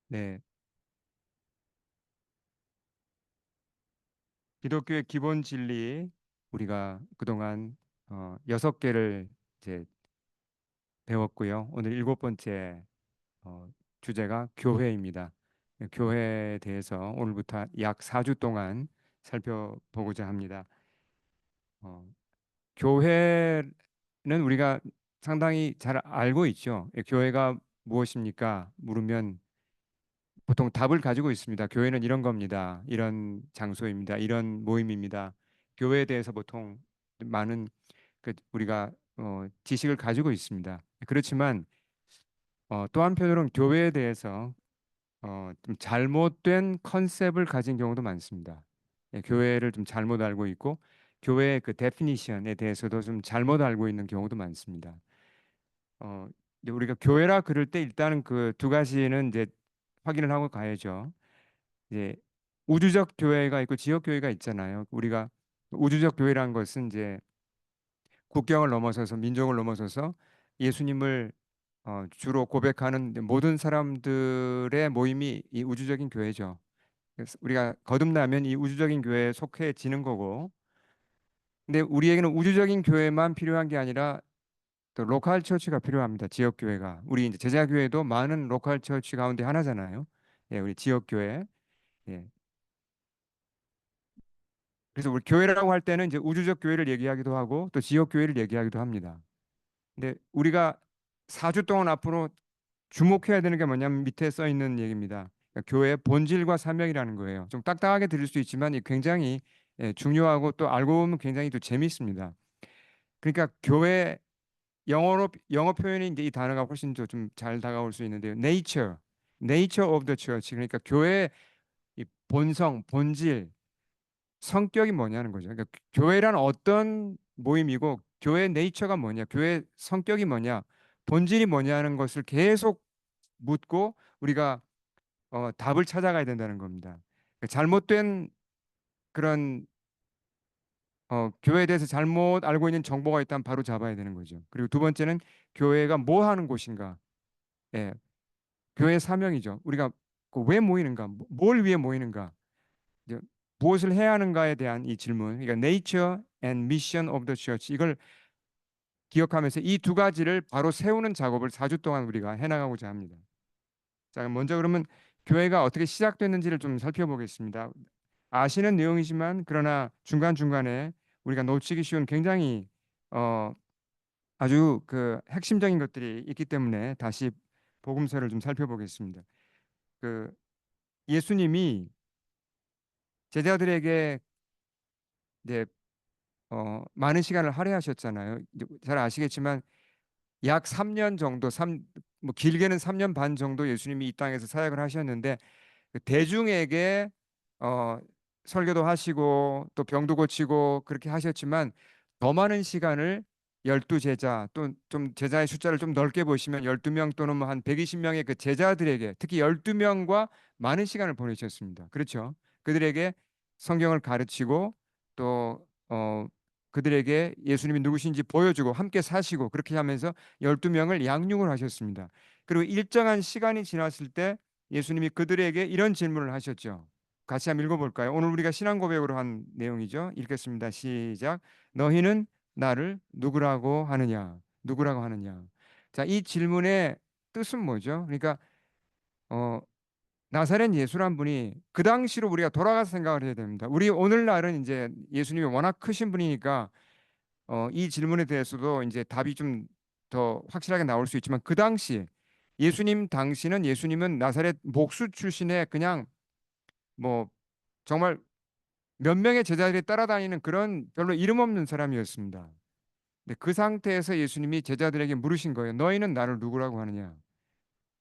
네, 기독교의 기본 진리 우리가 그동안 6개를 이제 배웠고요. 오늘 7번째 주제가 교회입니다. 교회에 대해서 오늘부터 약 4주 동안 살펴보고자 합니다. 어, 교회는 우리가 상당히 잘 알고 있죠. 교회가 무엇입니까? 물으면 보통 답을 가지고 있습니다. 교회는 이런 겁니다. 이런 장소입니다. 이런 모임입니다. 교회에 대해서 보통 많은 우리가 지식을 가지고 있습니다. 그렇지만 또 한편으로는 교회에 대해서 좀 잘못된 컨셉을 가진 경우도 많습니다. 교회를 좀 잘못 알고 있고 교회의 그 데피니션에 대해서도 좀 잘못 알고 있는 경우도 많습니다. 어, 이제 우리가 교회라 그럴 때 일단은 그 두 가지는 이제 확인을 하고 가야죠. 이제 우주적 교회가 있고 지역 교회가 있잖아요. 우리가 우주적 교회란 것은 이제 국경을 넘어서서 민족을 넘어서서 예수님을 주로 고백하는 모든 사람들의 모임이 이 우주적인 교회죠. 그래서 우리가 거듭나면 이 우주적인 교회에 속해지는 거고, 근데 우리에게는 우주적인 교회만 필요한 게 아니라 또 로컬 처치가 필요합니다. 지역 교회가 우리 이제 제자 교회도 많은 로컬 처치 가운데 하나잖아요. 예, 우리 지역 교회. 예. 그래서 우리 교회라고 할 때는 이제 우주적 교회를 얘기하기도 하고 또 지역 교회를 얘기하기도 합니다. 근데 우리가 4주 동안 앞으로 주목해야 되는 게 뭐냐면 밑에 써 있는 얘기입니다. 그러니까 교회의 본질과 사명이라는 거예요. 좀 딱딱하게 들릴 수 있지만 이 굉장히 중요하고 또 알고 보면 굉장히 또 재미있습니다. 그러니까 교회 영어 표현이 이제 이 단어가 훨씬 더 좀 잘 다가올 수 있는데요. nature of the church. 그러니까 교회의 이 본성, 본질, 성격이 뭐냐는 거죠. 그러니까 교회란 어떤 모임이고 교회 네이처가 뭐냐, 교회 성격이 뭐냐, 본질이 뭐냐는 것을 계속 묻고 우리가 답을 찾아가야 된다는 겁니다. 그러니까 잘못된 그런 교회에 대해서 잘못 알고 있는 정보가 있다면 바로 잡아야 되는 거죠. 그리고 두 번째는 교회가 뭐 하는 곳인가? 예, 교회 사명이죠. 우리가 그왜 모이는가? 뭘 위해 모이는가? 이제 무엇을 해야 하는가에 대한 이 질문. 그러니까 nature and mission of the church. 이걸 기억하면서 이 두 가지를 바로 세우는 작업을 4주 동안 우리가 해나가고자 합니다. 자, 먼저 그러면 교회가 어떻게 시작됐는지를 좀 살펴보겠습니다. 아시는 내용이지만 그러나 중간중간에 우리가 놓치기 쉬운 굉장히 어, 아주 그 핵심적인 것들이 있기 때문에 다시 복음서를 좀 살펴보겠습니다. 그 예수님이 제자들에게 이제 많은 시간을 할애하셨잖아요. 이제 잘 아시겠지만 약 3년 정도, 뭐 길게는 3년 반 정도 예수님이 이 땅에서 사역을 하셨는데 그 대중에게 어, 설교도 하시고 또 병도 고치고 그렇게 하셨지만 더 많은 시간을 12제자 또 좀 제자의 숫자를 좀 넓게 보시면 12명 또는 뭐 한 120명의 그 제자들에게 특히 12명과 많은 시간을 보내셨습니다. 그렇죠? 그들에게 성경을 가르치고 또 그들에게 예수님이 누구신지 보여주고 함께 사시고 그렇게 하면서 12명을 양육을 하셨습니다. 그리고 일정한 시간이 지났을 때 예수님이 그들에게 이런 질문을 하셨죠. 같이 한번 읽어볼까요? 오늘 우리가 신앙 고백으로 한 내용이죠. 읽겠습니다. 시작. 너희는 나를 누구라고 하느냐? 누구라고 하느냐? 자, 이 질문의 뜻은 뭐죠? 그러니까 어, 나사렛 예수란 분이 그 당시로 우리가 돌아가서 생각을 해야 됩니다. 우리 오늘날은 이제 예수님이 워낙 크신 분이니까 이 질문에 대해서도 이제 답이 좀 더 확실하게 나올 수 있지만 그 당시 예수님은 나사렛 목수 출신의 그냥 뭐 정말 몇 명의 제자들이 따라다니는 그런 별로 이름 없는 사람이었습니다. 근데 그 상태에서 예수님이 제자들에게 물으신 거예요. 너희는 나를 누구라고 하느냐?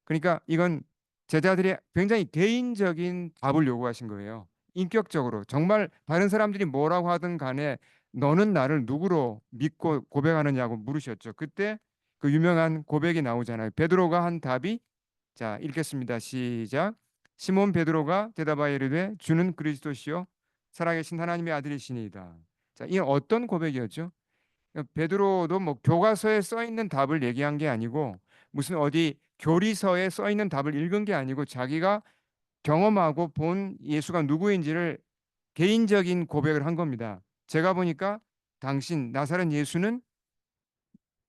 그러니까 이건 제자들이 굉장히 개인적인 답을 요구하신 거예요. 인격적으로 정말 다른 사람들이 뭐라고 하든 간에 너는 나를 누구로 믿고 고백하느냐고 물으셨죠. 그때 그 유명한 고백이 나오잖아요. 베드로가 한 답이 자, 읽겠습니다. 시작. 시몬 베드로가 대답하여 이르되 주는 그리스도시요 살아계신 하나님의 아들이시니이다. 자, 이 어떤 고백이었죠? 베드로도 뭐 교과서에 써 있는 답을 얘기한 게 아니고 무슨 어디 교리서에 써 있는 답을 읽은 게 아니고 자기가 경험하고 본 예수가 누구인지를 개인적인 고백을 한 겁니다. 제가 보니까 당신 나사렛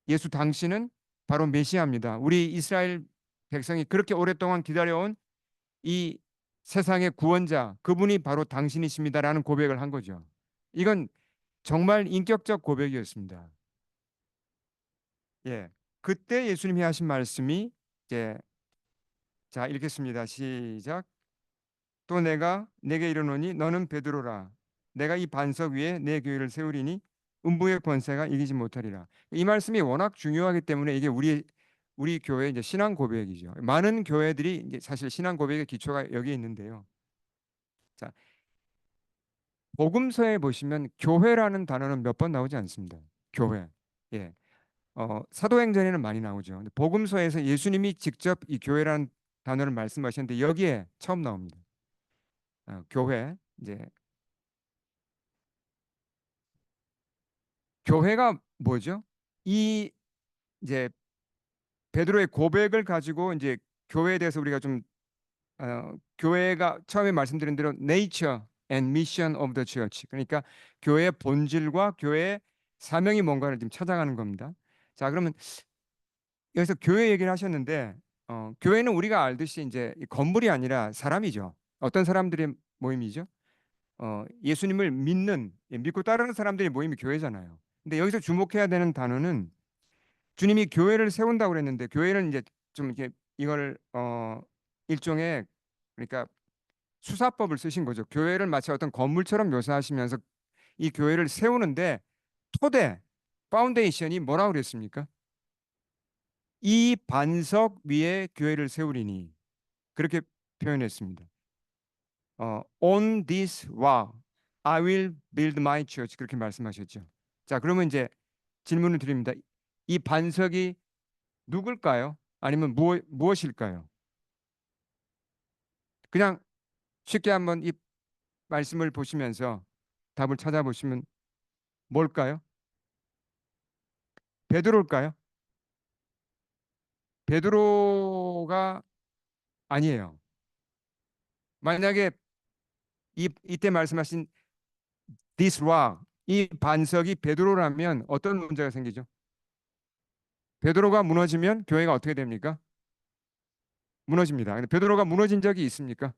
예수 당신은 바로 메시아입니다. 우리 이스라엘 백성이 그렇게 오랫동안 기다려온 이 세상의 구원자 그분이 바로 당신이십니다라는 고백을 한 거죠. 이건 정말 인격적 고백이었습니다. 예. 그때 예수님이 하신 말씀이 이제 자 읽겠습니다. 시작. 또 내가 내게 이르노니 너는 베드로라. 내가 이 반석 위에 내 교회를 세우리니 음부의 권세가 이기지 못하리라. 이 말씀이 워낙 중요하기 때문에 이게 우리 교회 이제 신앙 고백이죠. 많은 교회들이 이제 사실 신앙 고백의 기초가 여기 있는데요. 자, 복음서에 보시면 교회라는 단어는 몇 번 나오지 않습니다. 교회. 예. 사도행전에는 많이 나오죠. 근데 복음서에서 예수님이 직접 이 교회라는 단어를 말씀하셨는데 여기에 처음 나옵니다. 교회. 이제 교회가 뭐죠? 이 이제 베드로의 고백을 가지고 이제 교회에 대해서 우리가 좀 교회가 처음에 말씀드린 대로 nature and mission of the church. 그러니까 교회의 본질과 교회의 사명이 뭔가를 지금 찾아가는 겁니다. 자, 그러면 여기서 교회 얘기를 하셨는데 교회는 우리가 알듯이 이제 이 건물이 아니라 사람이죠. 어떤 사람들의 모임이죠? 예수님을 믿고 따르는 사람들의 모임이 교회잖아요. 근데 여기서 주목해야 되는 단어는 주님이 교회를 세운다고 그랬는데 교회는 이제 좀 이렇게 이걸 일종의 그러니까 수사법을 쓰신 거죠. 교회를 마치 어떤 건물처럼 묘사하시면서 이 교회를 세우는데 토대 파운데이션이 뭐라고 그랬습니까? 이 반석 위에 교회를 세우리니 그렇게 표현했습니다. On this rock I will build my church 그렇게 말씀하셨죠. 자, 그러면 이제 질문을 드립니다. 이 반석이 누굴까요? 아니면 무엇일까요? 그냥 쉽게 한번 이 말씀을 보시면서 답을 찾아보시면 뭘까요? 베드로일까요? 베드로가 아니에요. 만약에 이때 말씀하신 this rock 이 반석이 베드로라면 어떤 문제가 생기죠? 베드로가 무너지면 교회가 어떻게 됩니까? 무너집니다. 근데 베드로가 무너진 적이 있습니까?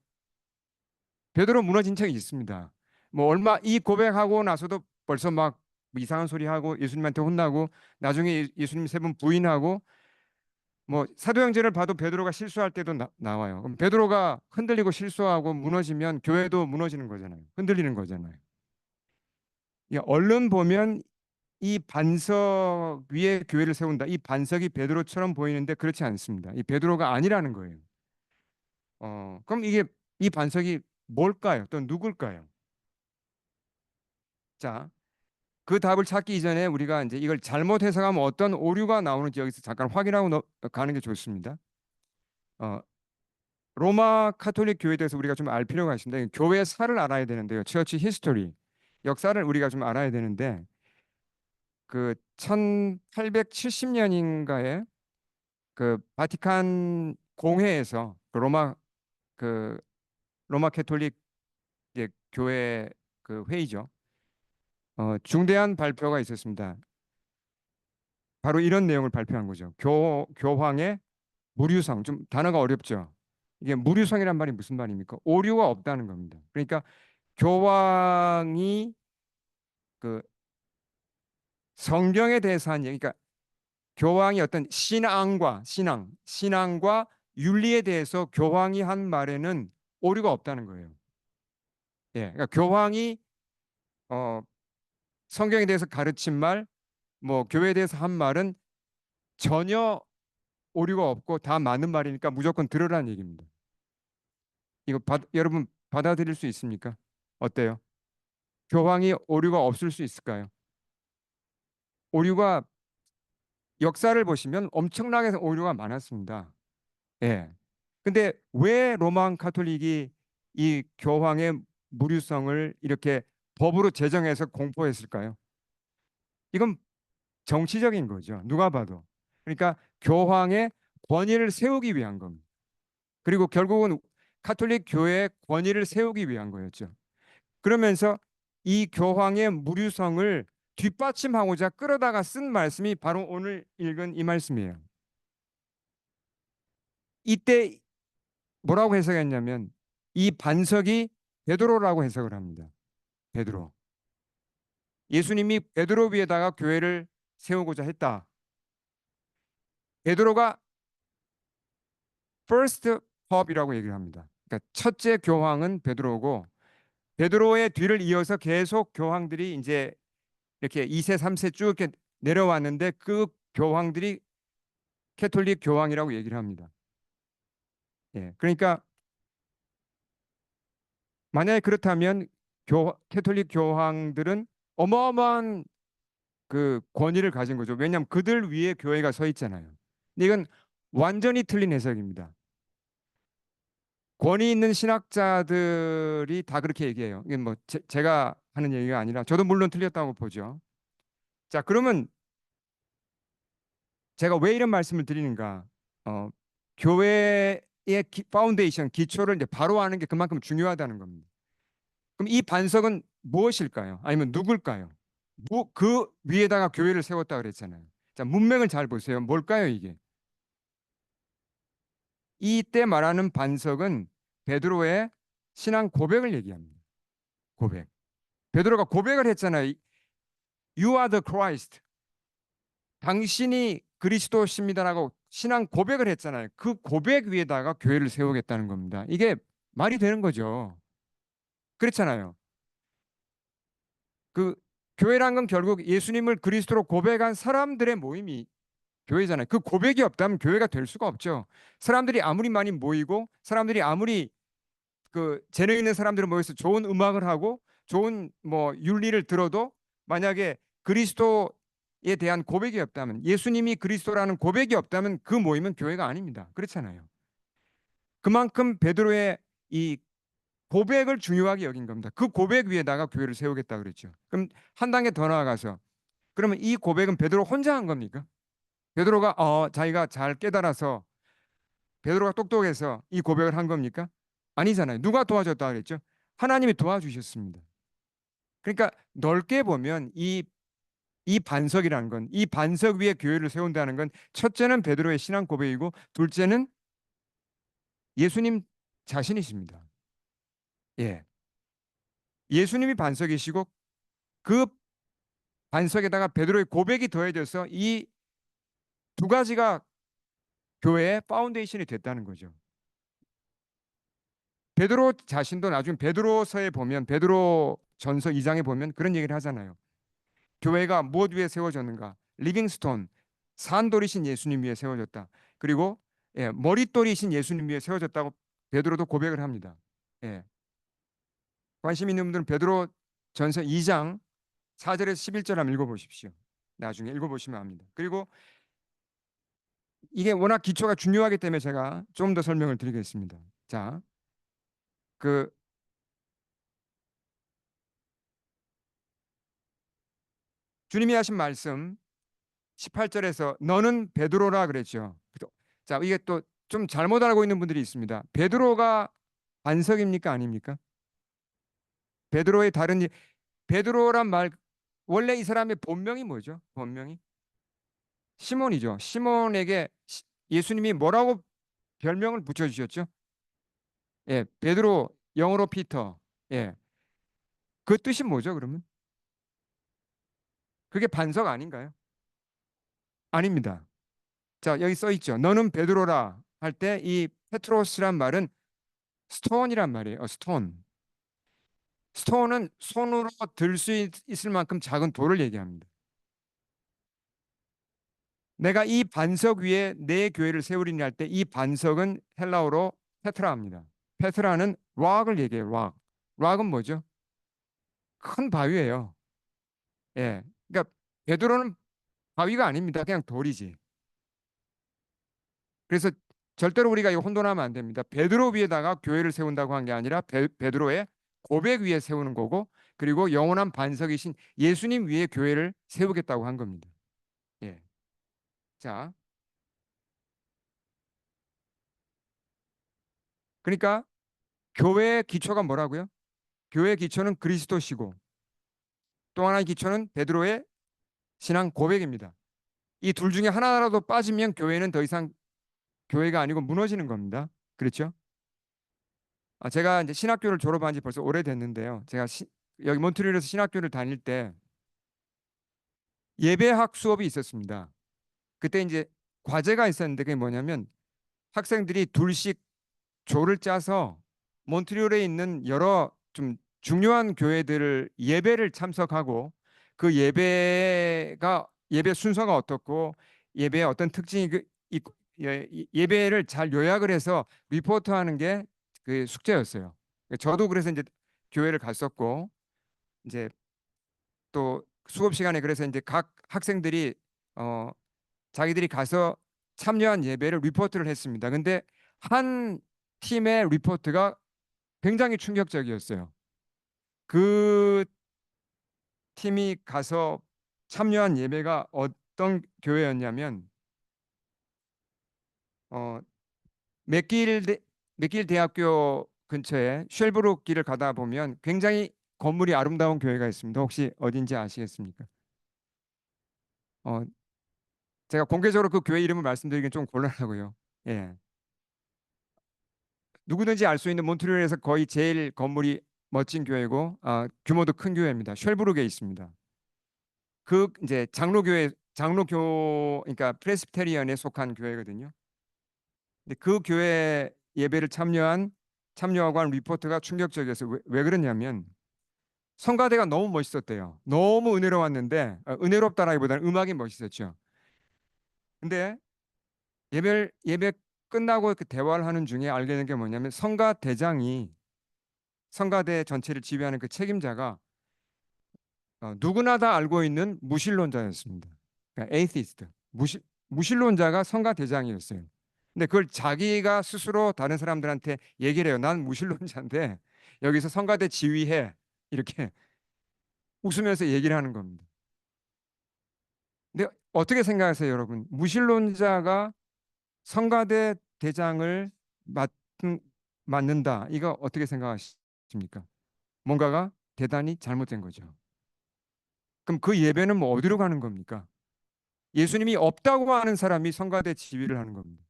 베드로 무너진 적이 있습니다. 뭐 얼마 이 고백하고 나서도 벌써 막뭐 이상한 소리 하고 예수님한테 혼나고 나중에 예수님 세 번 부인하고 뭐 사도행전을 봐도 베드로가 실수할 때도 나와요. 그럼 베드로가 흔들리고 실수하고 무너지면 교회도 무너지는 거잖아요. 흔들리는 거잖아요. 얼른 보면 이 반석 위에 교회를 세운다. 이 반석이 베드로처럼 보이는데 그렇지 않습니다. 이 베드로가 아니라는 거예요. 그럼 이게 이 반석이 뭘까요? 또 누굴까요? 자, 그 답을 찾기 이전에 우리가 이제 이걸 잘못 해석하면 어떤 오류가 나오는지 여기서 잠깐 확인하고 가는 게 좋습니다. 어, 로마 카톨릭 교회에 대해서 우리가 좀 알 필요가 있습니다. 교회사를 알아야 되는데요. 처치 히스토리, 역사를 우리가 좀 알아야 되는데 그 1870년인가에 그 바티칸 공회에서 그 로마 캐톨릭 이제 교회 그 회의죠. 중대한 발표가 있었습니다. 바로 이런 내용을 발표한 거죠. 교황의 무류성, 좀 단어가 어렵죠. 이게 무류성이란 말이 무슨 말입니까? 오류가 없다는 겁니다. 그러니까 교황이 그 성경에 대해서 한 얘기, 그러니까 교황이 어떤 신앙과 윤리에 대해서 교황이 한 말에는 오류가 없다는 거예요. 예, 그러니까 교황이 어, 성경에 대해서 가르친 말, 뭐 교회에 대해서 한 말은 전혀 오류가 없고 다 맞는 말이니까 무조건 들으라는 얘기입니다. 이거 여러분 받아들일 수 있습니까? 어때요? 교황이 오류가 없을 수 있을까요? 오류가 역사를 보시면 엄청나게 오류가 많았습니다. 예. 근데 왜 로마 카톨릭이 이 교황의 무류성을 이렇게 법으로 제정해서 공포했을까요? 이건 정치적인 거죠. 누가 봐도. 그러니까 교황의 권위를 세우기 위한 겁니다. 그리고 결국은 가톨릭 교회의 권위를 세우기 위한 거였죠. 그러면서 이 교황의 무류성을 뒷받침하고자 끌어다가 쓴 말씀이 바로 오늘 읽은 이 말씀이에요. 이때 뭐라고 해석했냐면 이 반석이 베드로라고 해석을 합니다. 베드로. 예수님이 베드로 위에다가 교회를 세우고자 했다. 베드로가 first pop이라고 얘기를 합니다. 그러니까 첫째 교황은 베드로고 베드로의 뒤를 이어서 계속 교황들이 이제 이렇게 2세, 3세 쭉 이렇게 내려왔는데 그 교황들이 캐톨릭 교황이라고 얘기를 합니다. 예. 그러니까 만약에 그렇다면 캐톨릭 교황들은 어마어마한 그 권위를 가진 거죠. 왜냐하면 그들 위에 교회가 서 있잖아요. 근데 이건 완전히 틀린 해석입니다. 권위 있는 신학자들이 다 그렇게 얘기해요. 이게 뭐 제가 하는 얘기가 아니라 저도 물론 틀렸다고 보죠. 자, 그러면 제가 왜 이런 말씀을 드리는가? 어, 교회의 파운데이션, 기초를 이제 바로 아는 게 그만큼 중요하다는 겁니다. 그럼 이 반석은 무엇일까요? 아니면 누굴까요? 그 위에다가 교회를 세웠다 그랬잖아요. 자, 문맥을 잘 보세요. 뭘까요, 이게? 이때 말하는 반석은 베드로의 신앙 고백을 얘기합니다. 고백. 베드로가 고백을 했잖아요. You are the Christ. 당신이 그리스도십니다라고 신앙 고백을 했잖아요. 그 고백 위에다가 교회를 세우겠다는 겁니다. 이게 말이 되는 거죠. 그렇잖아요. 그 교회란 건 결국 예수님을 그리스도로 고백한 사람들의 모임이 교회잖아요. 그 고백이 없다면 교회가 될 수가 없죠. 사람들이 아무리 많이 모이고 사람들이 아무리 그 재능 있는 사람들이 모여서 좋은 음악을 하고 좋은 뭐 윤리를 들어도 만약에 그리스도에 대한 고백이 없다면 예수님이 그리스도라는 고백이 없다면 그 모임은 교회가 아닙니다. 그렇잖아요. 그만큼 베드로의 이 고백을 중요하게 여긴 겁니다. 그 고백 위에다가 교회를 세우겠다 그랬죠. 그럼 한 단계 더 나아가서 그러면 이 고백은 베드로 혼자 한 겁니까? 베드로가 자기가 잘 깨달아서 베드로가 똑똑해서 이 고백을 한 겁니까? 아니잖아요. 누가 도와줬다 그랬죠? 하나님이 도와주셨습니다. 그러니까 넓게 보면 이 반석이라는 건, 이 반석 위에 교회를 세운다는 건 첫째는 베드로의 신앙 고백이고 둘째는 예수님 자신이십니다. 예. 예수님이 반석이시고 그 반석에다가 베드로의 고백이 더해져서 이 두 가지가 교회의 파운데이션이 됐다는 거죠. 베드로 자신도 나중에 베드로서에 보면 베드로 전서 2장에 보면 그런 얘기를 하잖아요. 교회가 무엇 위에 세워졌는가? 리빙스톤, 산돌이신 예수님 위에 세워졌다. 그리고 머릿돌이신 예수님 위에 세워졌다고 베드로도 고백을 합니다. 예. 관심 있는 분들은 베드로 전서 2장 4절에서 11절 한번 읽어보십시오. 나중에 읽어보시면 압니다. 그리고 이게 워낙 기초가 중요하기 때문에 제가 좀 더 설명을 드리겠습니다. 자, 그 주님이 하신 말씀 18절에서 너는 베드로라 그랬죠. 자, 이게 또 좀 잘못 알고 있는 분들이 있습니다. 베드로가 반석입니까? 아닙니까? 베드로의 베드로란 말 원래 이 사람의 본명이 뭐죠? 본명이 시몬이죠. 시몬에게 예수님이 뭐라고 별명을 붙여주셨죠? 예, 베드로 영어로 피터. 예, 그 뜻이 뭐죠? 그러면 그게 반석 아닌가요? 아닙니다. 자, 여기 써 있죠. 너는 베드로라 할 때 이 페트로스란 말은 스톤이란 말이에요. 스톤. 스톤은 손으로 들 수 있을 만큼 작은 돌을 얘기합니다. 내가 이 반석 위에 내 교회를 세우리니 할 때 이 반석은 헬라어로 페트라입니다. 페트라는 락을 얘기해요. 락. 락은 뭐죠? 큰 바위예요. 예. 그러니까 베드로는 바위가 아닙니다. 그냥 돌이지. 그래서 절대로 우리가 이거 혼돈하면 안 됩니다. 베드로 위에다가 교회를 세운다고 한 게 아니라 베드로의 고백 위에 세우는 거고 그리고 영원한 반석이신 예수님 위에 교회를 세우겠다고 한 겁니다. 예. 자, 그러니까 교회의 기초가 뭐라고요? 교회의 기초는 그리스도시고 또 하나의 기초는 베드로의 신앙 고백입니다. 이 둘 중에 하나라도 빠지면 교회는 더 이상 교회가 아니고 무너지는 겁니다. 그렇죠? 제가 이제 신학교를 졸업한 지 벌써 오래됐는데요. 제가 여기 몬트리올에서 신학교를 다닐 때 예배학 수업이 있었습니다. 그때 이제 과제가 있었는데 그게 뭐냐면 학생들이 둘씩 조를 짜서 몬트리올에 있는 여러 좀 중요한 교회들을 예배를 참석하고 그 예배가 예배 순서가 어떻고 예배의 어떤 특징이 있고 예배를 잘 요약을 해서 리포트하는 게 그 숙제였어요. 저도 그래서 이제 교회를 갔었고 이제 또 수업 시간에 그래서 이제 각 학생들이 어 자기들이 가서 참여한 예배를 리포트를 했습니다. 근데 한 팀의 리포트가 굉장히 충격적이었어요. 그 팀이 가서 참여한 예배가 어떤 교회였냐면 어, 맥길 맥길 대학교 근처에 쉘브룩 길을 가다 보면 굉장히 건물이 아름다운 교회가 있습니다. 혹시 어딘지 아시겠습니까? 어, 제가 공개적으로 그 교회 이름을 말씀드리긴 좀 곤란하고요. 예. 누구든지 알 수 있는 몬트리올에서 거의 제일 건물이 멋진 교회고 규모도 큰 교회입니다. 쉘브룩에 있습니다. 그 이제 장로교 그러니까 프레스비테리언에 속한 교회거든요. 근데 그 교회 예배를 참여하고 한 리포트가 충격적이었어요. 왜 그러냐면 성가대가 너무 멋있었대요. 너무 은혜로웠는데 은혜롭다라기보다는 음악이 멋있었죠. 근데 예배 끝나고 그 대화를 하는 중에 알게 된 게 뭐냐면 성가대 전체를 지휘하는 그 책임자가 누구나 다 알고 있는 무신론자였습니다. 그러니까 에이티스트, 무신론자가 성가 대장이었어요. 근데 그걸 자기가 스스로 다른 사람들한테 얘기를 해요. 난 무신론자인데 여기서 성가대 지휘해. 이렇게 웃으면서 얘기를 하는 겁니다. 근데 어떻게 생각하세요, 여러분? 무신론자가 성가대 대장을 맡은, 맡는다. 이거 어떻게 생각하십니까? 뭔가가 대단히 잘못된 거죠. 그럼 그 예배는 뭐 어디로 가는 겁니까? 예수님이 없다고 하는 사람이 성가대 지휘를 하는 겁니다.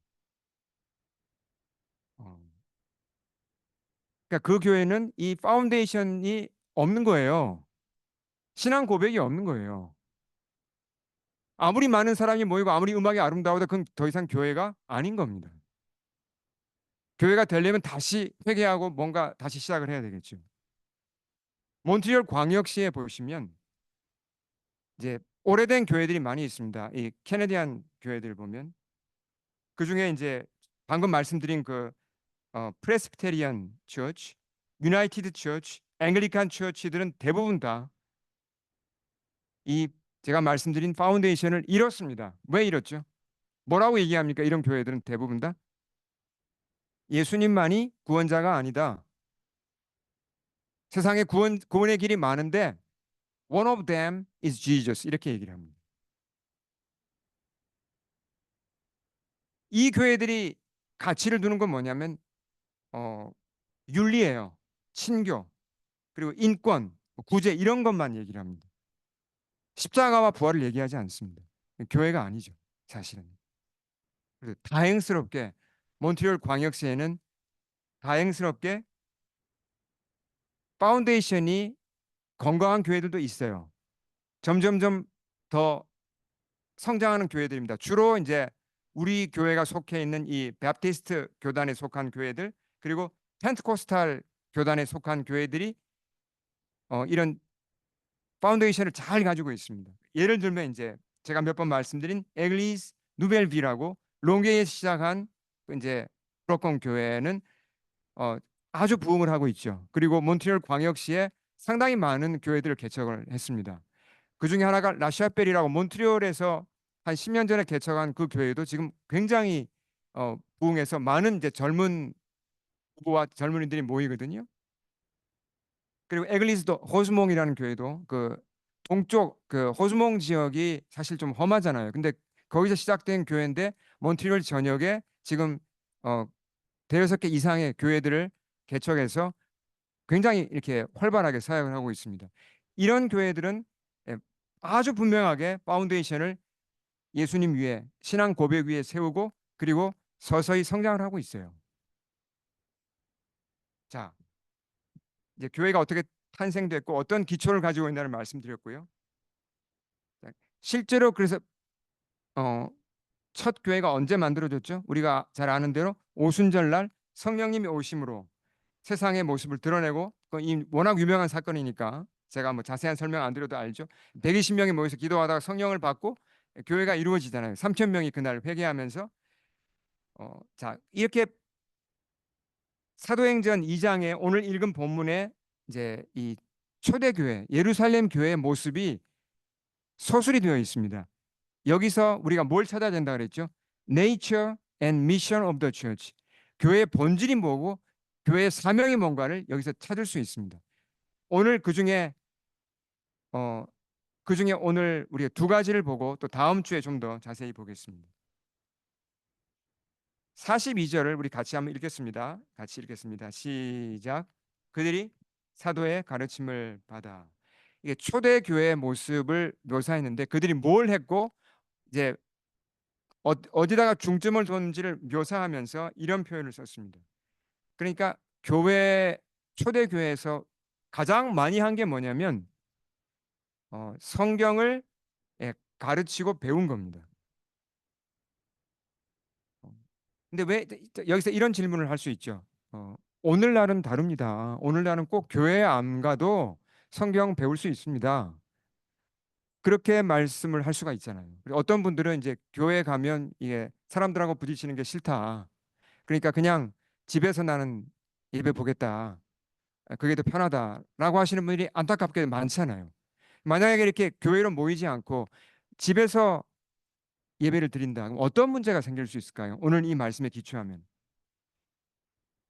어. 그러니까 그 교회는 이 파운데이션이 없는 거예요. 신앙 고백이 없는 거예요. 아무리 많은 사람이 모이고 아무리 음악이 아름다워도 그건 더 이상 교회가 아닌 겁니다. 교회가 되려면 다시 회개하고 뭔가 다시 시작을 해야 되겠죠. 몬트리올 광역시에 보시면 이제 오래된 교회들이 많이 있습니다. 이 캐네디안 교회들 보면 그 중에 이제 방금 말씀드린 그 프레스비테리안 처치, 유나이티드 처치, 앵글리칸 처치들은 대부분 다 이 제가 말씀드린 파운데이션을 잃었습니다. 왜 잃었죠? 뭐라고 얘기합니까? 이런 교회들은 대부분 다 예수님만이 구원자가 아니다. 세상에 구원의 길이 많은데 one of them is Jesus 이렇게 얘기를 합니다. 이 교회들이 가치를 두는 건 뭐냐면 어, 윤리예요. 친교 그리고 인권, 구제 이런 것만 얘기를 합니다. 십자가와 부활을 얘기하지 않습니다. 교회가 아니죠, 사실은. 그래서 다행스럽게 몬트리올 광역시에는 다행스럽게 파운데이션이 건강한 교회들도 있어요. 점점점 더 성장하는 교회들입니다. 주로 이제 우리 교회가 속해 있는 이 베프티스트 교단에 속한 교회들 그리고 펜트코스탈 교단에 속한 교회들이 이런 파운데이션을 잘 가지고 있습니다. 예를 들면 이제 제가 몇 번 말씀드린 에글리스 누벨비라고 롱게에서 시작한 그 이제 브로kon교회는 어, 아주 부흥을 하고 있죠. 그리고 몬트리올 광역시에 상당히 많은 교회들을 개척을 했습니다. 그 중에 하나가 라샤벨이라고 몬트리올에서 한 10년 전에 개척한 그 교회도 지금 굉장히 부흥해서 많은 이제 젊은 부부와 젊은이들이 모이거든요. 그리고 에글리스도 호수몽이라는 교회도 그 동쪽 그 호수몽 지역이 사실 좀 험하잖아요. 근데 거기서 시작된 교회인데 몬트리올 전역에 지금 어, 대여섯 개 이상의 교회들을 개척해서 굉장히 이렇게 활발하게 사역을 하고 있습니다. 이런 교회들은 예, 아주 분명하게 파운데이션을 예수님 위에 신앙 고백 위에 세우고 그리고 서서히 성장을 하고 있어요. 자, 이제 교회가 어떻게 탄생됐고 어떤 기초를 가지고 있다는 말씀드렸고요. 자, 실제로 그래서 어, 첫 교회가 언제 만들어졌죠? 우리가 잘 아는 대로 오순절날 성령님이 오심으로 세상의 모습을 드러내고 이 워낙 유명한 사건이니까 제가 뭐 자세한 설명 안 드려도 알죠. 120명이 모여서 기도하다가 성령을 받고 교회가 이루어지잖아요. 3천 명이 그날 회개하면서 자 이렇게 사도행전 2장에 오늘 읽은 본문에 이제 이 초대교회 예루살렘 교회의 모습이 서술이 되어 있습니다. 여기서 우리가 뭘 찾아야 된다 그랬죠? Nature and mission of the church. 교회의 본질이 뭐고 교회의 사명이 뭔가를 여기서 찾을 수 있습니다. 오늘 어, 그중에 오늘 우리가 두 가지를 보고 또 다음 주에 좀 더 자세히 보겠습니다. 42절을 우리 같이 한번 읽겠습니다. 같이 읽겠습니다. 시작. 그들이 사도의 가르침을 받아. 이게 초대 교회의 모습을 묘사했는데 그들이 뭘 했고 이제 어디다가 중점을 뒀는지를 묘사하면서 이런 표현을 썼습니다. 그러니까 초대 교회에서 가장 많이 한 게 뭐냐면 성경을 가르치고 배운 겁니다. 근데 왜 여기서 이런 질문을 할 수 있죠? 오늘날은 다릅니다. 오늘날은 꼭 교회 안 가도 성경 배울 수 있습니다. 그렇게 말씀을 할 수가 있잖아요. 그리고 어떤 분들은 이제 교회 가면 이게 사람들하고 부딪히는 게 싫다. 그러니까 그냥 집에서 나는 예배 보겠다. 그게 더 편하다라고 하시는 분들이 안타깝게 많잖아요. 만약에 이렇게 교회로 모이지 않고 집에서 예배를 드린다. 그럼 어떤 문제가 생길 수 있을까요? 오늘 이 말씀에 기초하면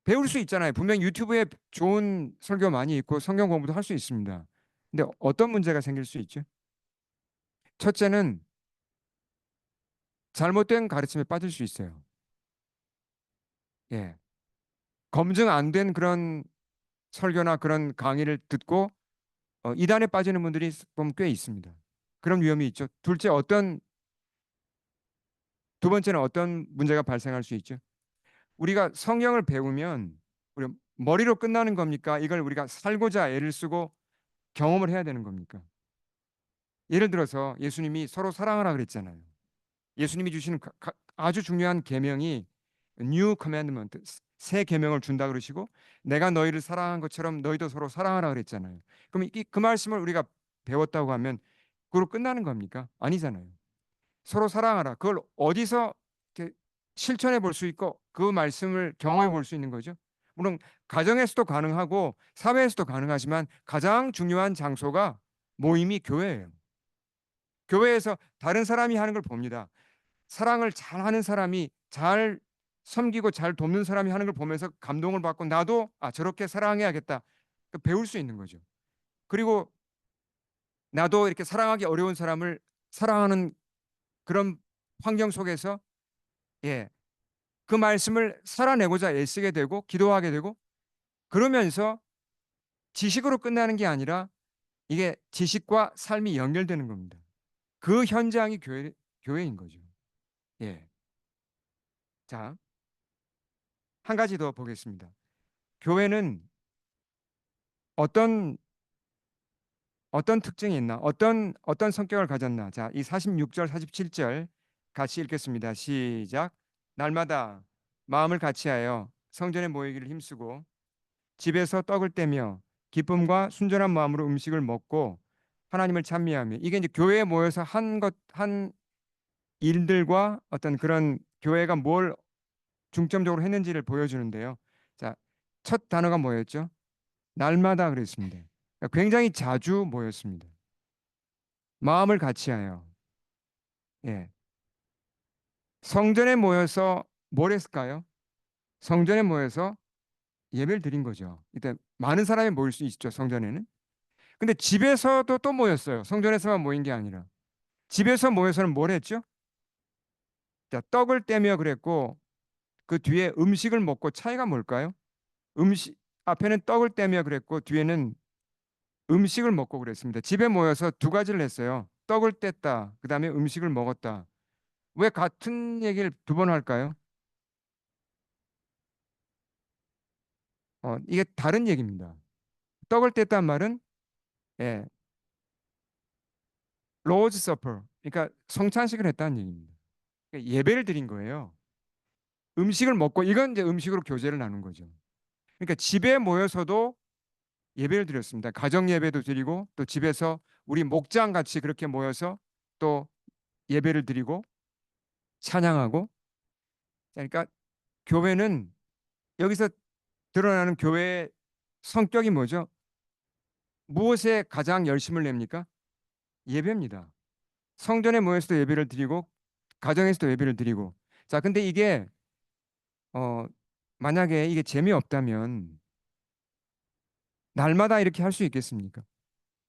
배울 수 있잖아요. 분명 유튜브에 좋은 설교 많이 있고 성경 공부도 할 수 있습니다. 근데 어떤 문제가 생길 수 있죠? 첫째는 잘못된 가르침에 빠질 수 있어요. 예. 검증 안 된 그런 설교나 그런 강의를 듣고 이단에 빠지는 분들이 보면 꽤 있습니다. 그런 위험이 있죠. 두 번째는 어떤 문제가 발생할 수 있죠? 우리가 성경을 배우면 우리 머리로 끝나는 겁니까? 이걸 우리가 살고자 애를 쓰고 경험을 해야 되는 겁니까? 예를 들어서 예수님이 서로 사랑하라 그랬잖아요. 예수님이 주시는 아주 중요한 계명이 New Commandment, 새 계명을 준다 그러시고 내가 너희를 사랑한 것처럼 너희도 서로 사랑하라 그랬잖아요. 그럼 그 말씀을 우리가 배웠다고 하면 그걸로 끝나는 겁니까? 아니잖아요. 서로 사랑하라. 그걸 어디서 이렇게 실천해 볼 수 있고 그 말씀을 경험해 볼 수 있는 거죠. 물론 가정에서도 가능하고 사회에서도 가능하지만 가장 중요한 장소가 모임이 교회예요. 교회에서 다른 사람이 하는 걸 봅니다. 사랑을 잘 하는 사람이 잘 섬기고 잘 돕는 사람이 하는 걸 보면서 감동을 받고 나도 저렇게 사랑해야겠다. 배울 수 있는 거죠. 그리고 나도 이렇게 사랑하기 어려운 사람을 사랑하는 그런 환경 속에서 예, 그 말씀을 살아내고자 애쓰게 되고 기도하게 되고 그러면서 지식으로 끝나는 게 아니라 이게 지식과 삶이 연결되는 겁니다. 그 현장이 교회인 거죠. 예. 자, 한 가지 더 보겠습니다. 교회는 어떤 특징이 있나? 어떤 성격을 가졌나? 자, 이 46절, 47절 같이 읽겠습니다. 시작. 날마다 마음을 같이하여 성전에 모이기를 힘쓰고 집에서 떡을 떼며 기쁨과 순전한 마음으로 음식을 먹고 하나님을 찬미하며 이게 이제 교회에 모여서 한 일들과 어떤 그런 교회가 뭘 중점적으로 했는지를 보여주는데요. 자, 첫 단어가 뭐였죠? 날마다 그랬습니다. 그러니까 굉장히 자주 모였습니다. 마음을 같이하여. 예. 성전에 모여서 뭘 했을까요? 성전에 모여서 예배를 드린 거죠. 일단 많은 사람이 모일 수 있죠, 성전에는. 근데 집에서도 또 모였어요. 성전에서만 모인 게 아니라. 집에서 모여서는 뭘 했죠? 자, 떡을 떼며 그랬고 그 뒤에 음식을 먹고 차이가 뭘까요? 음식 앞에는 떡을 떼며 그랬고 뒤에는 음식을 먹고 그랬습니다. 집에 모여서 두 가지를 했어요. 떡을 뗐다. 그다음에 음식을 먹었다. 왜 같은 얘기를 두 번 할까요? 이게 다른 얘기입니다. 떡을 뗐단 말은 예, 로즈 서퍼. 그러니까 성찬식을 했다는 얘기입니다. 그러니까 예배를 드린 거예요. 음식을 먹고 이건 이제 음식으로 교제를 나눈 거죠. 그러니까 집에 모여서도 예배를 드렸습니다. 가정 예배도 드리고 또 집에서 우리 목장 같이 그렇게 모여서 또 예배를 드리고 찬양하고 그러니까 교회는 여기서 드러나는 교회의 성격이 뭐죠? 무엇에 가장 열심을 냅니까? 예배입니다. 성전에 모여서도 예배를 드리고 가정에서도 예배를 드리고 자 근데 이게 어 만약에 이게 재미없다면 날마다 이렇게 할 수 있겠습니까?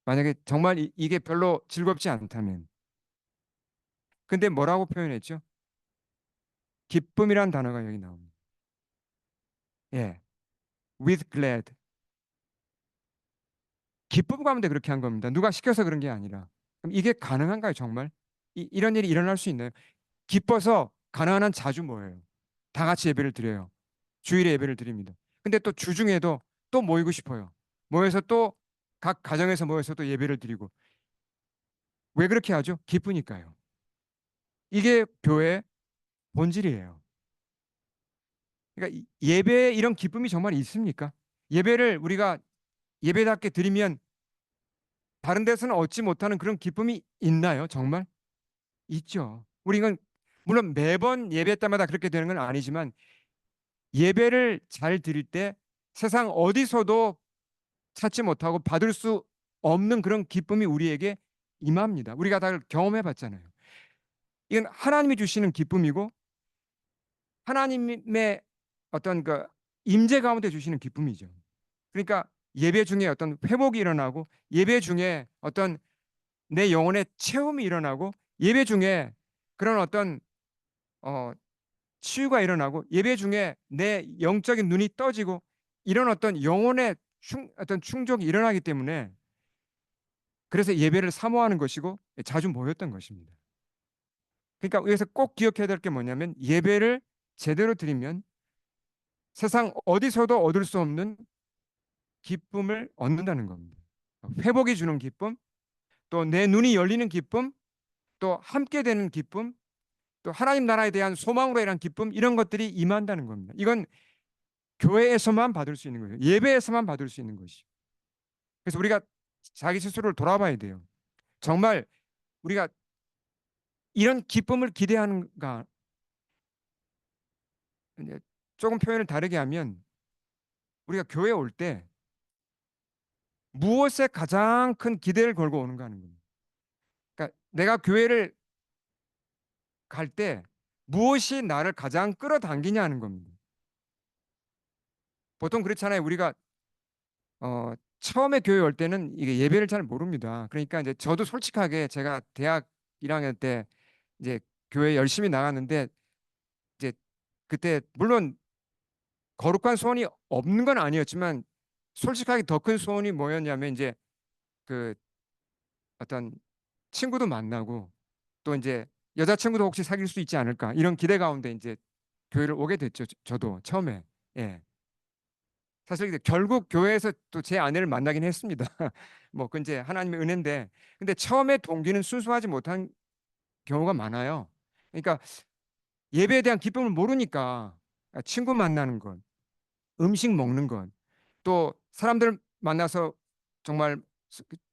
만약에 정말 이게 별로 즐겁지 않다면 근데 뭐라고 표현했죠? 기쁨이란 단어가 여기 나옵니다. 예, with glad. 기쁨 가운데 그렇게 한 겁니다. 누가 시켜서 그런 게 아니라. 그럼 이게 가능한가요, 정말? 이런 일이 일어날 수 있나요? 기뻐서 가능한 한 자주 모여요. 다 같이 예배를 드려요. 주일에 예배를 드립니다. 근데 또 주중에도 또 모이고 싶어요. 모여서 또 각 가정에서 모여서 또 예배를 드리고. 왜 그렇게 하죠? 기쁘니까요. 이게 교회의 본질이에요. 그러니까 예배에 이런 기쁨이 정말 있습니까? 예배를 우리가 예배답게 드리면 다른 데서는 얻지 못하는 그런 기쁨이 있나요? 정말? 있죠. 우리는 물론 매번 예배 때마다 그렇게 되는 건 아니지만 예배를 잘 드릴 때 세상 어디서도 찾지 못하고 받을 수 없는 그런 기쁨이 우리에게 임합니다. 우리가 다 경험해 봤잖아요. 이건 하나님이 주시는 기쁨이고 하나님의 어떤 그 임재 가운데 주시는 기쁨이죠. 그러니까 예배 중에 어떤 회복이 일어나고 예배 중에 어떤 내 영혼의 체험이 일어나고 예배 중에 그런 어떤 어, 치유가 일어나고 예배 중에 내 영적인 눈이 떠지고 이런 어떤 영혼의 어떤 충족이 일어나기 때문에 그래서 예배를 사모하는 것이고 자주 모였던 것입니다. 그러니까 여기서 꼭 기억해야 될 게 뭐냐면 예배를 제대로 드리면 세상 어디서도 얻을 수 없는 기쁨을 얻는다는 겁니다. 회복이 주는 기쁨, 또 내 눈이 열리는 기쁨, 또 함께 되는 기쁨, 또 하나님 나라에 대한 소망으로 인한 기쁨 이런 것들이 임한다는 겁니다. 이건 교회에서만 받을 수 있는 거예요. 예배에서만 받을 수 있는 것이죠. 그래서 우리가 자기 스스로를 돌아봐야 돼요. 정말 우리가 이런 기쁨을 기대하는가? 이제 조금 표현을 다르게 하면 우리가 교회에 올 때 무엇에 가장 큰 기대를 걸고 오는가 하는 겁니다. 그러니까 내가 교회를 갈 때 무엇이 나를 가장 끌어당기냐 하는 겁니다. 보통 그렇잖아요. 우리가 처음에 교회 올 때는 이게 예배를 잘 모릅니다. 그러니까 이제 저도 솔직하게 제가 대학 1학년 때 이제 교회 열심히 나갔는데 이제 그때 물론 거룩한 소원이 없는 건 아니었지만 솔직하게 더 큰 소원이 뭐였냐면 이제 그 어떤 친구도 만나고 또 이제 여자친구도 혹시 사귈 수 있지 않을까 이런 기대 가운데 이제 교회를 오게 됐죠. 저도 처음에. 예. 사실 이제 결국 교회에서 또 제 아내를 만나긴 했습니다. 뭐 그 이제 하나님의 은혜인데 근데 처음에 동기는 순수하지 못한 경우가 많아요. 그러니까 예배에 대한 기쁨을 모르니까 친구 만나는 것, 음식 먹는 것, 또 사람들 만나서 정말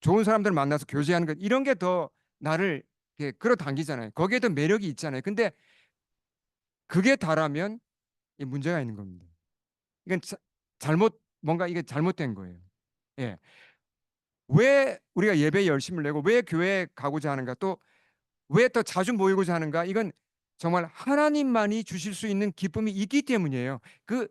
좋은 사람들 만나서 교제하는 것 이런 게 더 나를 이렇게 끌어당기잖아요. 거기에 더 매력이 있잖아요. 근데 그게 다라면 이 문제가 있는 겁니다. 이건 잘못 뭔가 이게 잘못된 거예요. 예. 왜 우리가 예배에 열심을 내고 왜 교회에 가고자 하는가 또 왜 더 자주 모이고자 하는가 이건 정말 하나님만이 주실 수 있는 기쁨이 있기 때문이에요. 그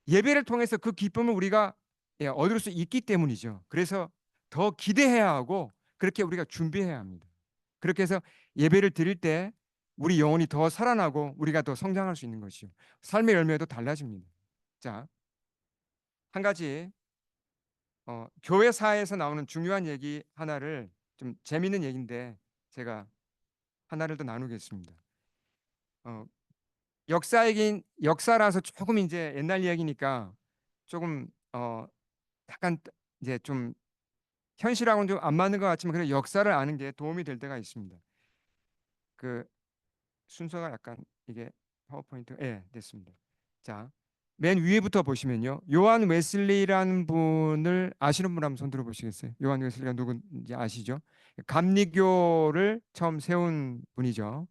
예배를 통해서 그 기쁨을 우리가 예, 얻을 수 있기 때문이죠. 그래서 더 기대해야 하고 그렇게 우리가 준비해야 합니다. 그렇게 해서 예배를 드릴 때 우리 영혼이 더 살아나고 우리가 더 성장할 수 있는 것이요. 삶의 열매도 달라집니다. 자, 한 가지 교회사에서 나오는 중요한 얘기 하나를 좀 재밌는 얘기인데 제가 하나를 더 나누겠습니다. 어, 역사 역사라서 조금 이제 옛날 이야기니까 조금 약간 이제 좀 현실하고는 좀 안 맞는 것 같지만 그래 역사를 아는 게 도움이 될 때가 있습니다. 그 순서가 약간 이게 파워포인트 됐습니다. 자, 맨 위에부터 보시면요. 요한 웨슬리라는 분을 아시는 분 한번 손 들어 보시겠어요? 요한 웨슬리가 누군지 아시죠? 감리교를 처음 세운 분이죠.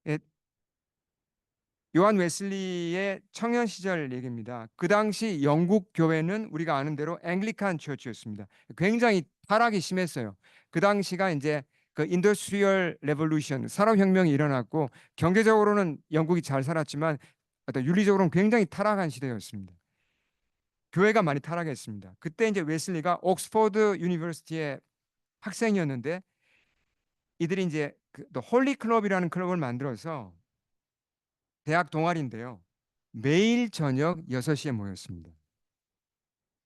예, 요한 웨슬리의 청년 시절 얘기입니다. 그 당시 영국 교회는 우리가 아는 대로 앵글리칸 처치였습니다. 굉장히 타락이 심했어요. 그 당시가 이제 그 인더스트리얼 레볼루션 산업혁명이 일어났고 경제적으로는 영국이 잘 살았지만 어떤 윤리적으로는 굉장히 타락한 시대였습니다. 교회가 많이 타락했습니다. 그때 이제 웨슬리가 옥스퍼드 유니버시티의 학생이었는데 이들이 이제 그 홀리 클럽이라는 클럽을 만들어서 대학 동아리인데요. 매일 저녁 6시에 모였습니다.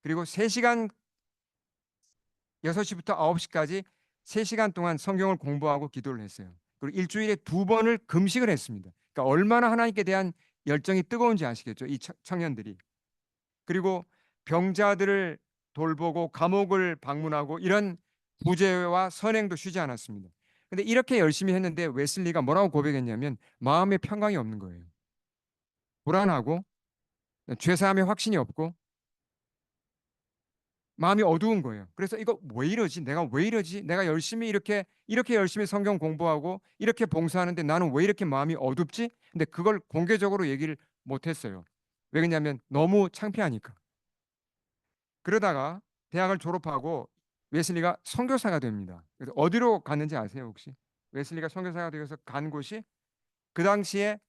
그리고 3시간 6시부터 9시까지 3시간 동안 성경을 공부하고 기도를 했어요. 그리고 일주일에 2번을 금식을 했습니다. 그러니까 얼마나 하나님께 대한 열정이 뜨거운지 아시겠죠? 이 청년들이. 그리고 병자들을 돌보고 감옥을 방문하고 이런 구제와 선행도 쉬지 않았습니다. 근데 이렇게 열심히 했는데 웨슬리가 뭐라고 고백했냐면 마음에 평강이 없는 거예요. 불안하고 죄사함에 확신이 없고 마음이 어두운 거예요. 그래서 이거 왜 이러지? 내가 왜 이러지? 내가 열심히 이렇게 열심히 성경 공부하고 이렇게 봉사하는데 나는 왜 이렇게 마음이 어둡지? 근데 그걸 공개적으로 얘기를 못 했어요. 왜냐면 너무 창피하니까. 그러다가 대학을 졸업하고 웨슬리가 선교사가 됩니다. 그래서 어디로 갔는지 아세요, 혹시? 웨슬리가 선교사가 되어서 간 곳이 그 당시에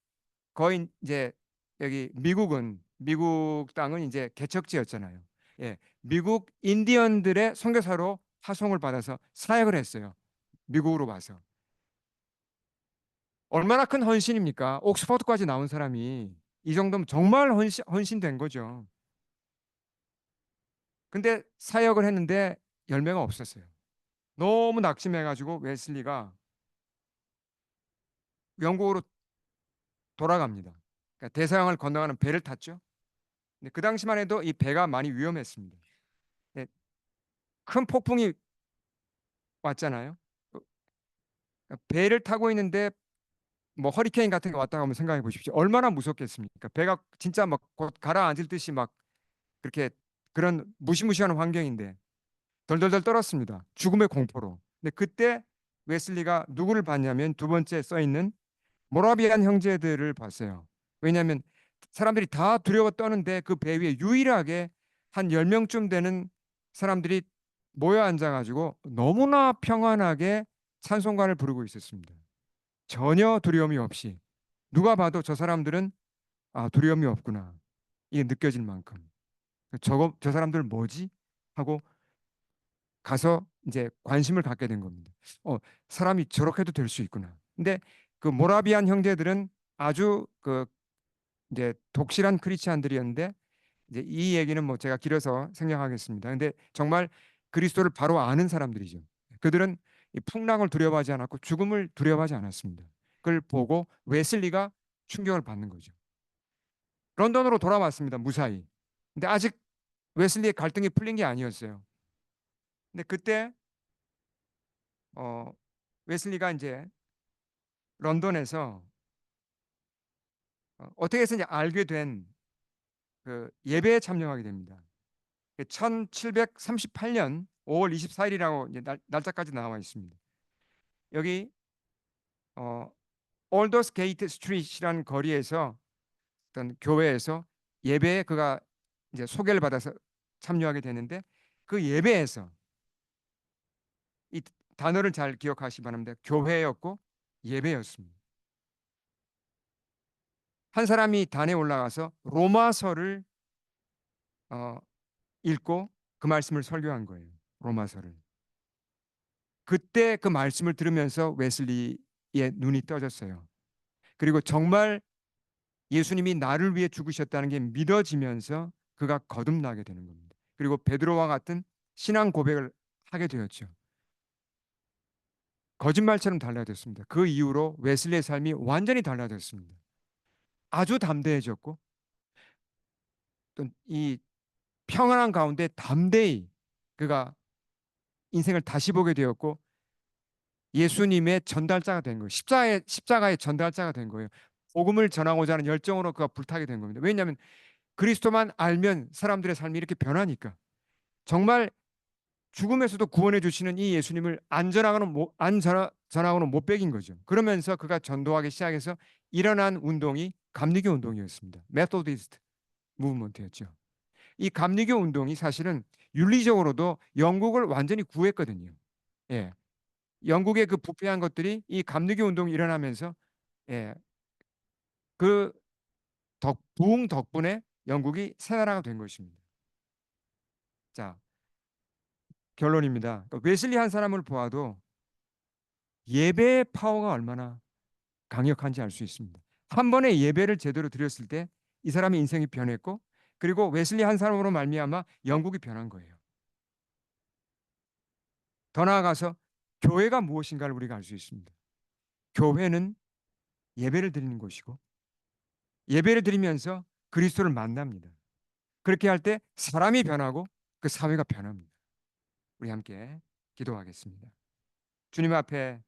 거의 이제 여기 미국 땅은 이제 개척지였잖아요. 예, 미국 인디언들의 선교사로 파송을 받아서 사역을 했어요. 미국으로 와서 얼마나 큰 헌신입니까? 옥스퍼드까지 나온 사람이 이 정도면 정말 헌신된 거죠. 근데 사역을 했는데 열매가 없었어요. 너무 낙심해가지고 웨슬리가 영국으로 돌아갑니다. 그러니까 대서양을 건너가는 배를 탔죠. 근데 그 당시만 해도 이 배가 많이 위험했습니다. 네, 큰 폭풍이 왔잖아요. 배를 타고 있는데 뭐 허리케인 같은 게 왔다 가면 생각해 보십시오. 얼마나 무섭겠습니까? 배가 진짜 막 곧 가라앉을 듯이 막 그렇게 그런 무시무시한 환경인데 덜덜덜 떨었습니다. 죽음의 공포로. 근데 그때 웨슬리가 누구를 봤냐면 두 번째 써 있는 모라비안 형제들을 봤어요. 왜냐하면 사람들이 다 두려워 떠는데 그 배 위에 유일하게 한 10명쯤 되는 사람들이 모여 앉아가지고 너무나 평안하게 찬송가를 부르고 있었습니다. 전혀 두려움이 없이 누가 봐도 저 사람들은 두려움이 없구나 이게 느껴질 만큼 저 사람들 뭐지 하고 가서 이제 관심을 갖게 된 겁니다. 사람이 저렇게도 될 수 있구나. 근데 그 모라비안 형제들은 아주 그 이제 독실한 크리스찬들이었는데 이제 이 얘기는 뭐 제가 길어서 생략하겠습니다. 근데 정말 그리스도를 바로 아는 사람들이죠. 그들은 이 풍랑을 두려워하지 않았고 죽음을 두려워하지 않았습니다. 그걸 보고 웨슬리가 충격을 받는 거죠. 런던으로 돌아왔습니다. 무사히. 근데 아직 웨슬리의 갈등이 풀린 게 아니었어요. 근데 그때 어, 웨슬리가 이제 런던에서 어떻게 해서 이제 알게 된 그 예배에 참여하게 됩니다. 1738년 5월 24일이라고 이제 날짜까지 나와 있습니다. 여기 어, 올더스 게이트 스트리트라는 거리에서 어떤 교회에서 예배에 그가 이제 소개를 받아서 참여하게 되는데 그 예배에서 이 단어를 잘 기억하시기 바랍니다. 교회였고 예배였습니다. 한 사람이 단에 올라가서 로마서를 어, 읽고 그 말씀을 설교한 거예요. 로마서를. 그때 그 말씀을 들으면서 웨슬리 예, 눈이 떠졌어요. 그리고 정말 예수님이 나를 위해 죽으셨다는 게 믿어지면서 그가 거듭나게 되는 겁니다. 그리고 베드로와 같은 신앙 고백을 하게 되었죠. 거짓말처럼 달라졌습니다. 그 이후로 웨슬리의 삶이 완전히 달라졌습니다. 아주 담대해졌고 또 이 평안한 가운데 담대히 그가 인생을 다시 보게 되었고 예수님의 전달자가 된 거예요. 십자가의 전달자가 된 거예요. 복음을 전하고자 하는 열정으로 그가 불타게 된 겁니다. 왜냐하면 그리스도만 알면 사람들의 삶이 이렇게 변하니까. 정말 죽음에서도 구원해 주시는 이 예수님을 안 전하고는 못 베긴 거죠. 그러면서 그가 전도하기 시작해서 일어난 운동이 감리교 운동이었습니다. 메소디스트 무브먼트였죠. 이 감리교 운동이 사실은 윤리적으로도 영국을 완전히 구했거든요. 예. 영국의 그 부패한 것들이 이 감리교 운동이 일어나면서 예, 그 부흥 덕분에 영국이 새 나라가 된 것입니다. 자, 결론입니다. 웨슬리 한 사람을 보아도 예배의 파워가 얼마나 강력한지 알 수 있습니다. 한 번의 예배를 제대로 드렸을 때 이 사람의 인생이 변했고 그리고 웨슬리 한 사람으로 말미암아 영국이 변한 거예요. 더 나아가서 교회가 무엇인가를 우리가 알 수 있습니다. 교회는 예배를 드리는 곳이고 예배를 드리면서 그리스도를 만납니다. 그렇게 할 때 사람이 변하고 그 사회가 변합니다. 우리 함께 기도하겠습니다. 주님 앞에